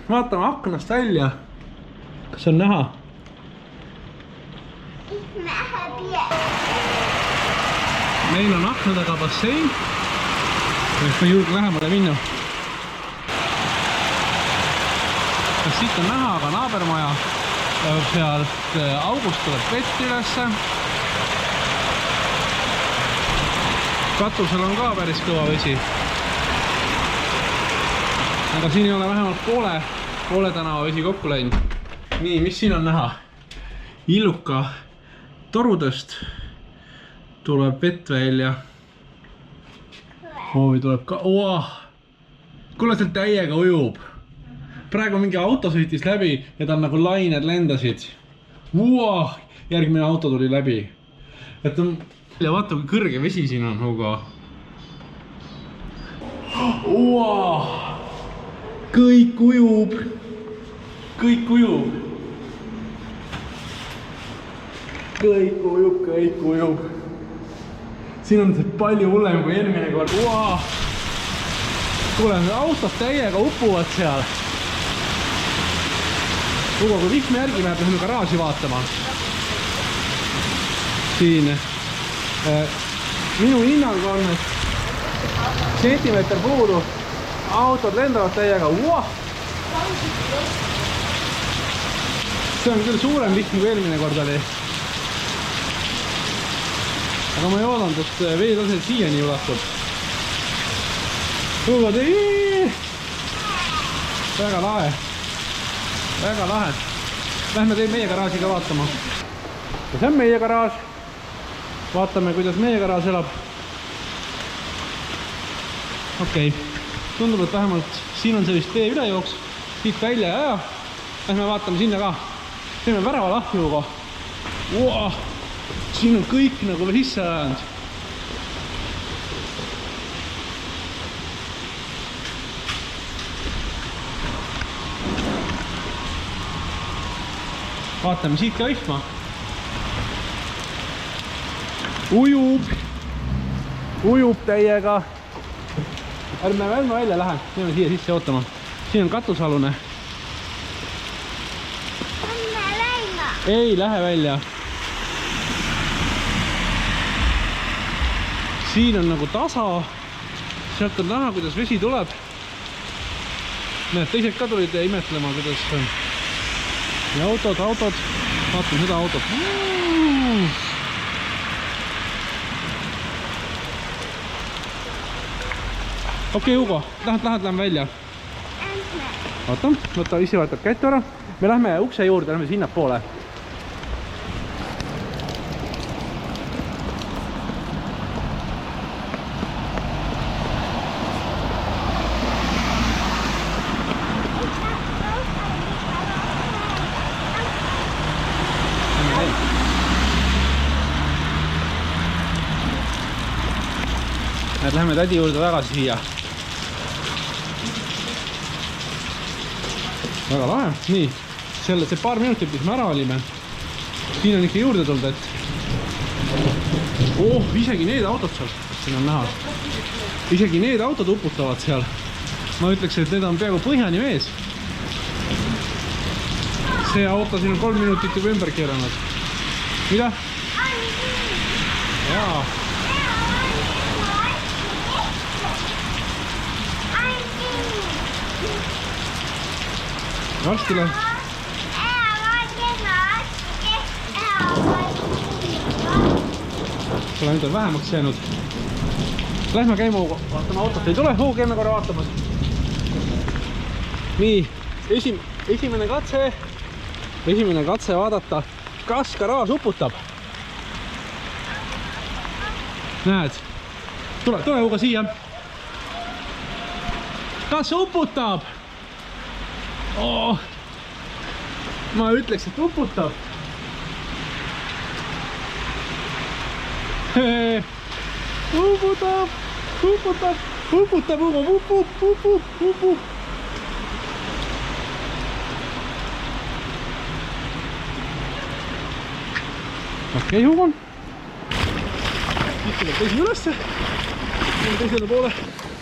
vaatame aknast välja. Kas on näha? Meil on akna taga bassein. Ma ei julge lähemale minna. Kas siit on näha, aga naabermaja sealt august tuleb vett ülesse. Katusel on ka päris kõva vesi. Aga siin ei ole vähemalt poole tänava vesi kokku läinud. Nii, mis siin on näha? Illuka torudest tuleb vett välja. Hoovi tuleb ka... Kuule, seal täiega ujub. Praegu mingi auto sõitis läbi ja ta on nagu lained lendasid. Järgmine auto tuli läbi. Et on... Ja vaata, kui kõrge vesi siin on, Hugo. Kõik ujub. Kõik ujub. Kõik ujub. Siin on see palju hullem kui eelmine kord. Kuule, autod täiega upuvad seal. Hugo, kui vihm järgi läheb, lähme garaaži vaatama. Siin. Minu hinnang on, et sentimeeter puudu, autod lendavad täiega. See on küll suurem vihm kui eelmine kord oli. Aga ma ei oodanud, et veetase siiani ulatub. Hugo tegi! Väga lahe. Väga lahe. Lähme meie garaaži ka vaatama. Ja see on meie garaaž. Vaatame, kuidas meie garaaž elab. Okei. Tundub, et vähemalt siin on see vist tee ülejooks. Siit välja ja. Lähme vaatame sinna ka. Teeme värava lahti, Hugo. Siin on kõik nagu sisse ajanud. Vaatame siit ka vihma. Ujub täiega. Ärme välja lähe. Teeme siia sisse ootama. Siin on katusalune. Ei lähe välja. Siin on nagu tasa. Sealt on näha, kuidas vesi tuleb. Need teised ka tulid imetlema, kuidas on. Ja autod. Vaatame seda autot. Okei, Hugo, lähme välja. Võta ise võtab kättu ära. Me lähme ukse juurde, lähme sinna poole. Lähme tädi juurde tagasi siia. Väga lahe. Nii, see paar minutit, mis me ära olime. Siin on ikka juurde tulnud, et... isegi need autod seal. Siin on näha. Isegi need autod uputavad seal. Ma ütleks, et need on peaaegu põhjani vees. See auto siin on 3 minutit juba ümber keeranud. Mida? Jaa. Varsti läheb. Pole nüüd on vähemaks jäänud. Lähme käima, vaatame autot. Ei tule, käime korra vaatamas. Nii, esimene katse vaadata, kas garaaž uputab. Näed. Tule Hugo siia. Kas uputab? Ma ütleks, et uputab. Uputab, Hugo, Okei, Hugo. Nüüd tuleb teisele ülesse. Teisele poole.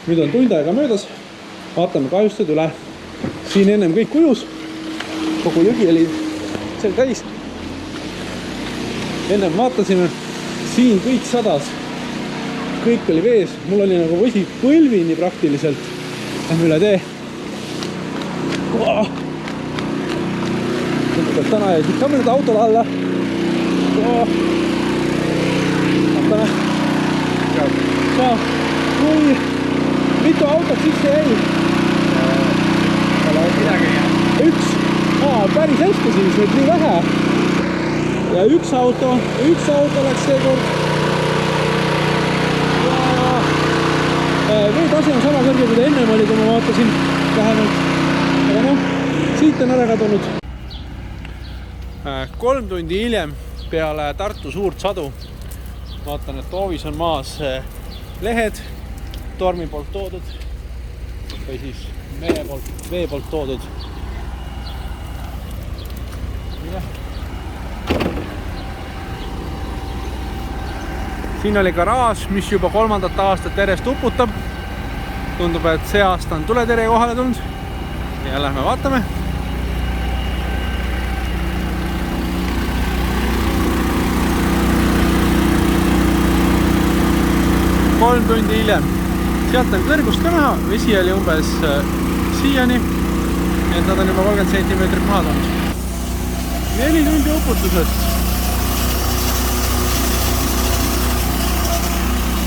Nüüd on tund aega möödas. Vaatame kahjustused üle. siin ennem kõik ujus. Kogu jõgi oli seal täis. Ennem vaatasime, siin kõik sadas. Kõik oli vees. Mul oli nagu võsi põlvini praktiliselt. Lähme üle tee. Täna jäid ikka mõned autod alla. Vaatame. Kui mitu autot sisse jäi? Üks. Päris hästi siis, nüüd nii vähe. Ja üks auto läks seekord. Veetase on sama kõrge, kui ta ennem oli, kui ma vaatasin vähemalt. Aga noh, siit on ära kadunud. 3 tundi hiljem peale Tartu suurt sadu. Vaatan, et hoovis on maas lehed tormi poolt toodud või siis vee poolt toodud. Siin oli garaaž, mis juba 3. aastat järjest uputab. Tundub, et see aasta on tuletere kohale tulnud. Ja lähme vaatame. Kolm tundi hiljem. Sealt on kõrgust ka näha. Vesi oli umbes siiani. Et nad on juba 30 cm maha tulnud. 4 tundi uputusest.